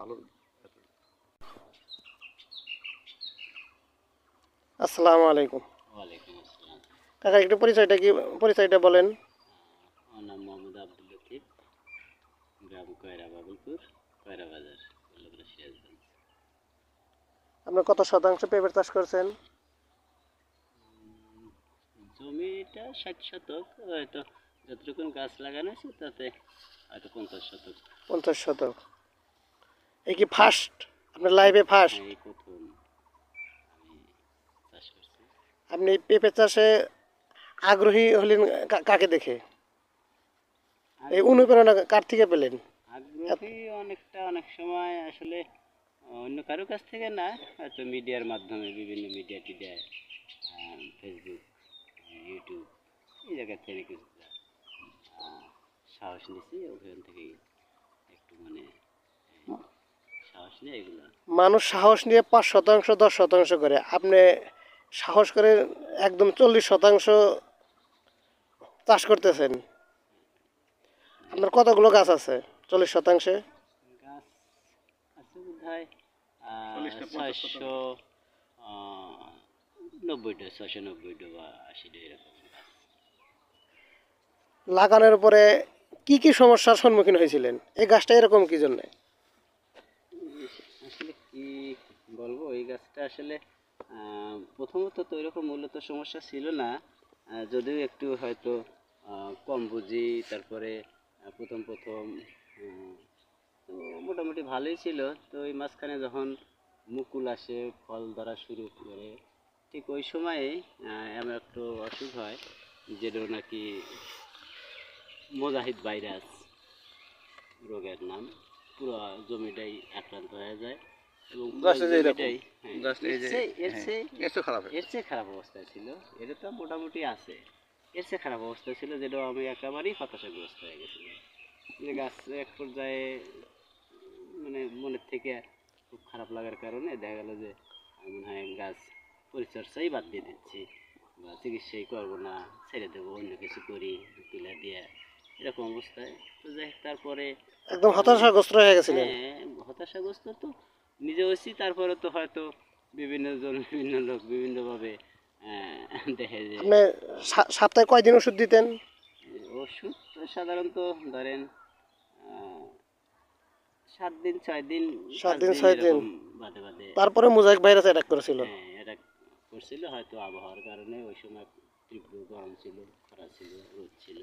ভালো। আসসালামু আলাইকুম। ওয়ালাইকুম আসসালাম। কাকা একটু পরিচয়টা বলেন। আমার নাম মোহাম্মদ আব্দুল লতিফ, গ্রাম কয়রা বাবুলপুর, কয়রা বাজার, বল্লভরা সিরাজগঞ্জ। আপনি কত শতাংশ পেঁপের চাষ করছেন? জমিটা 60 শতক, হয়তো যতটুকু গাছ লাগানো আছে তাতে হয়তো 50 শতক। 50 শতক। এই কি ফার্স্ট? আপনার লাইফে ফার্স্ট? হ্যাঁ, এই প্রথম আমি চাষ করছি। আপনি পেঁপে চাষে আগ্রহী হলেন কাকে দেখে? এই অনুপ্রেরণা কার থেকে পেলেন? আগ্রহী অনেক সময় আসলে অন্য কারো কাছ থেকে না, হয়তো মিডিয়ার মাধ্যমে, বিভিন্ন মিডিয়া টিডিয়ায়, ফেসবুক, ইউটিউব, এই জায়গা থেকে কিছুটা সাহস নিয়েছি। ওখান থেকেই একটু মানে সাহস নিয়ে এগুলো। মানুষ সাহস নিয়ে 5 শতাংশ 10 শতাংশ করে, আপনি সাহস করে একদম 40 শতাংশ চাষ করতেছেন। আপনার কতগুলো গাছ আছে 40 শতাংশে? গাছ আছে বোধ হয় 690টা বা 80টা এরকম গাছ। লাগানোর পরে কি কি সমস্যার সম্মুখীন হয়েছিলেন? এই গাছটা এরকম কি জন্য? আসলে কি বলবো, এই গাছটা আসলে প্রথমত তো এরকম মূলত সমস্যা ছিল না, যদিও একটু হয়তো কম বুঝি। তারপরে প্রথম উম, তো মোটামুটি ভালোই ছিল। তো এই মাঝখানে যখন মুকুল আসে, ফল ধরা শুরু করে, ঠিক ওই সময়ে এমন একটু অসুখ হয়, যেটা নাকি মোজাহিদ ভাইরাস রোগের নাম। পুরো জমিটাই আক্রান্ত হয়ে যায় এবং জমিটাই এর চেয়ে খারাপ অবস্থায় ছিল। এটা তো মোটামুটি আছে, এর চেয়ে খারাপ অবস্থা ছিল, যেটা আমি একেবারেই হতাশাগ্রস্ত হয়ে গেছিলাম। যে গাছ এক পর্যায়ে মানে মনের থেকে খুব খারাপ লাগার কারণে দেখা গেল যে আমি মনে হয় গাছ পরিচর্যাই বাদ দিয়ে দিচ্ছি, বা চিকিৎসাই করবো না, ছেড়ে দেবো, অন্য কিছু করি, তুলে দিয়ে, এরকম অবস্থায়। তো যাই হোক, তারপরে একদম হতাশাগ্রস্ত হয়ে গেছিলেন? হ্যাঁ, হতাশাগ্রস্ত তো নিজে হয়েছি। তারপরে তো হয়তো বিভিন্ন জন, বিভিন্ন লোক বিভিন্নভাবে দেখে যে আপনি সপ্তাহে কয়দিন ওষুধ দিতেন? ওষুধ তো সাধারণত ধরেন 7 দিন 6 দিন 7 5 দিন দিন 6 দিন। এরকম বাদে বাদে। তারপরে মোজাইক ভাইরাস অ্যাটাক করেছিল? হ্যাঁ, এটা করছিল হয়তো আবহাওয়ার কারণে। ওই সময় তীব্র গরম ছিল, খরা ছিল, রোদ ছিল।